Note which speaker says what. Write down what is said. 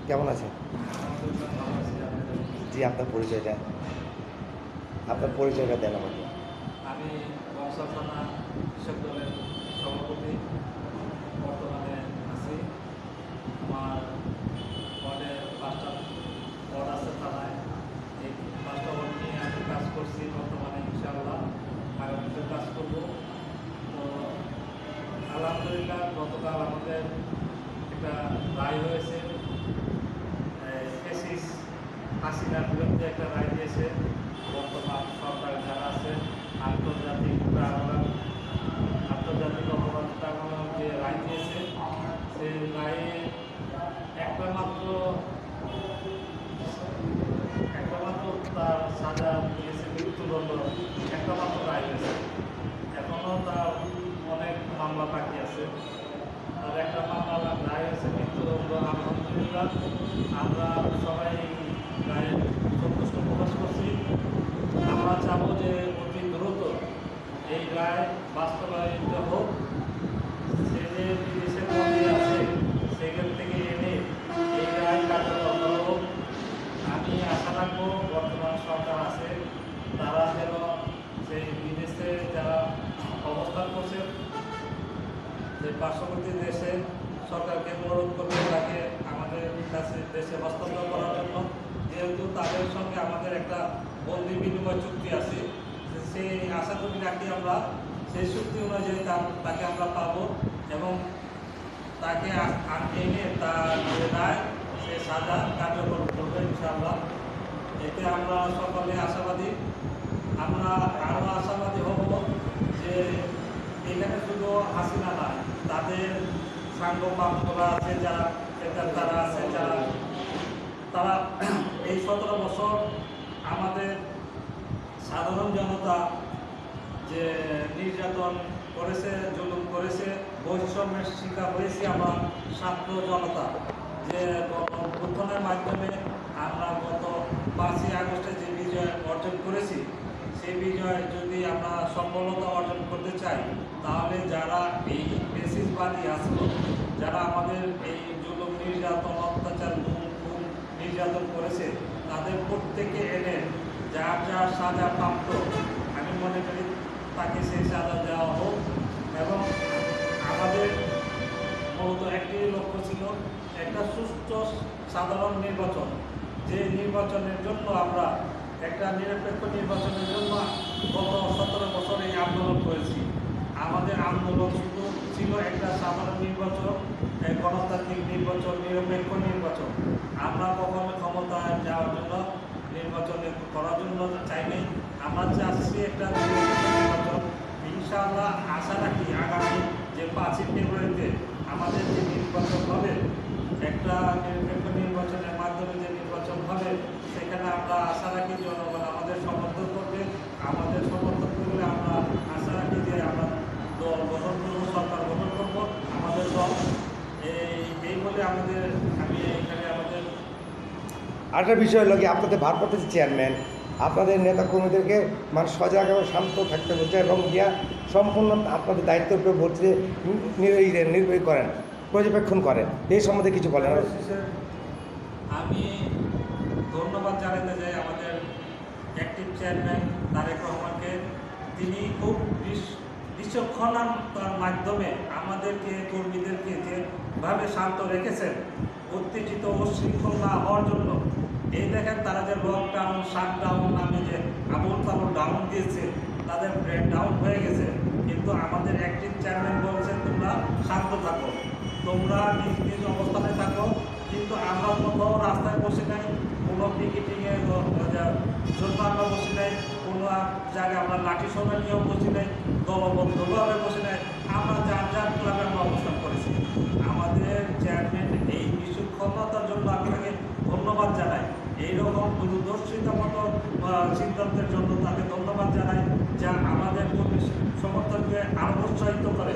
Speaker 1: কেমন আছেন? জি, আপনার পরিচয়টা দেন আমাকে।
Speaker 2: আমি বংশা থানা কৃষক দলের সভাপতি বর্তমানে আছি। আমার ওয়ার্ডে 5টা ওয়ার্ড আছে থানায়। এই 5টা ওয়ার্ড নিয়ে আমি কাজ করছি বর্তমানে, ইনশাআল্লাহ আগামীতে কাজ করব। তো আলহামদুলিল্লাহ গতকাল আমাদের একটা রায় হয়েছে, ফেসিস হাসিনার বিরুদ্ধে একটা রায় দিয়েছে বর্তমান সরকার যারা আছে। আন্তর্জাতিক অপরাধ ট্রাইব্যুনাল যে রায় দিয়েছে, সেই রায়ে একটা মাত্র তার সাজা দিয়েছে, মৃত্যুদণ্ড একটা মাত্র রায় হয়েছে। এখনও তার অনেক মামলা বাকি আছে। তার একটা মামলা রায় হয়েছে মৃত্যুদণ্ড। আলহামদুলিল্লাহ আমরা সবাই রায়ে সন্তুষ্ট প্রকাশ করছি। আমরা চাবো যে অতি দ্রুত এই রায় বাস্তবায়িত হোক। সে যে বিদেশে বন্দী আছে সেখান থেকে এনে এই রায় কার্যকর করা হোক। আমি আশা রাখবো বর্তমান সরকার আছে তারা যেন সেই বিদেশে যারা অবস্থান করছে, যে পার্শ্ববর্তী দেশে সরকারকে অনুরোধ করবে তাকে আমাদের কাছে দেশে হস্তান্তর করার জন্য, যেহেতু তাদের সঙ্গে আমাদের একটা বন্দি বিনিময় চুক্তি আছে। সেই আশা করি রাখি আমরা সেই চুক্তি অনুযায়ী তাকে আমরা পাবো এবং তাকে এনে তার যে রায় সে সাজা কার্যকর করবে ইনশাআল্লাহ। এতে আমরা সকলে আশাবাদী। আমরা আরও আশাবাদী হব যে এখানে শুধু হাসিনা না, তাদের সাঙ্গ পাপরা আছে যারা তারা আছে তারা এই 17 বছর আমাদের সাধারণ জনতা যে নির্যাতন করেছে, জুলুম করেছে, বৈষম্যের শিকার হয়েছি আমরা ছাত্র জনতা। যে গণঅভ্যুত্থানের মাধ্যমে আমরা গত 5ই আগস্টে যে বিজয় অর্জন করেছি, সেই বিজয় যদি আমরা সফলতা অর্জন করতে চাই, তাহলে যারা এই ফ্যাসিস্টবাদী আসলো, যারা আমাদের এই জুলুম নির্যাতন অত্যাচার গুম নির্যাতন করেছে, তাদের প্রত্যেকে এনে যার যার সাজা প্রাপ্ত আমি মনে করি তাকে সেই সাজা দেওয়া হোক। এবং আমাদের মূলত একটি লক্ষ্য ছিল একটা সুষ্ঠু সাধারণ নির্বাচন, যে নির্বাচনের জন্য আমরা একটা নিরপেক্ষ নির্বাচনের জন্য গত 17 বছর এই আন্দোলন করেছি। আমাদের আন্দোলন শুধু ছিল একটা সাধারণ নির্বাচন, গণতান্ত্রিক নির্বাচন, নিরপেক্ষ নির্বাচন। আমরা কখনো ক্ষমতায় যাওয়ার জন্য নির্বাচন করার জন্য চাইনি। আমরা চাচ্ছি একটা নির্বাচন। ইনশাআল্লাহ আশা রাখি আগামী যে 5ই ফেব্রুয়ারিতে আমাদের যে নির্বাচন হবে, একটা নিরপেক্ষ নির্বাচনের মাধ্যমে যে নির্বাচন হবে, সেখানে আমরা আশা রাখি জনগণ আমাদের সমর্থন করবে। আমাদের সমর্থন করলে আমরা আশা রাখি যে আমরা দল গঠন করবো, সরকার গঠন করবো আমাদের দল। এই বলে আমি এখানে আমাদের
Speaker 1: আরেকটা বিষয় হলো কি, আপনাদের ভারপ্রাপ্ত চেয়ারম্যান আপনাদের নেতা কর্মীদেরকে মানে সজাগ এবং শান্ত থাকতে বলছে এবং গিয়া সম্পূর্ণ আপনাদের দায়িত্বের উপর বলছে নির্বাহী করেন, পর্যবেক্ষণ করেন। এই সম্বন্ধে কিছু বলেন।
Speaker 2: আমি ধন্যবাদ জানাতে চাই আমাদের অ্যাক্টিভ চেয়ারম্যান তারেক রহমানকে। তিনি খুব বিচক্ষণতার মাধ্যমে আমাদেরকে কর্মীদেরকে যেভাবে শান্ত রেখেছেন, উত্তেজিত ও শৃঙ্খল না হওয়ার জন্য। এই দেখেন তারা যে লকডাউন শাটডাউন নামে যে আবুল তাবুল ডাউন দিয়েছে, তাদের ব্রেক ডাউন হয়ে গেছে, কিন্তু আমাদের অ্যাক্টিভ চেয়ারম্যান বলছে তোমরা শান্ত থাকো, তোমরা নিজ নিজ অবস্থানে থাকো। কিন্তু আমরা কোথাও রাস্তায় বসে নাই, কোনো পিকেটিংয়ে জন্য আমরা বসে নাই, কোনো জায়গায় আমরা লাঠি সোনা নিয়েও বসে নাই, দলবদ্ধভাবে বসে নাই। আমরা যার যার ক্লাবে আমরা অবস্থান করেছি। আমাদের চেয়ারম্যান এই বিচক্ষণতার জন্য আমি তাকে ধন্যবাদ জানাই। এইরকম দূরদর্শিতা মতো সিদ্ধান্তের জন্য তাকে ধন্যবাদ জানাই, যা আমাদের সমর্থনকে আরও উৎসাহিত করে।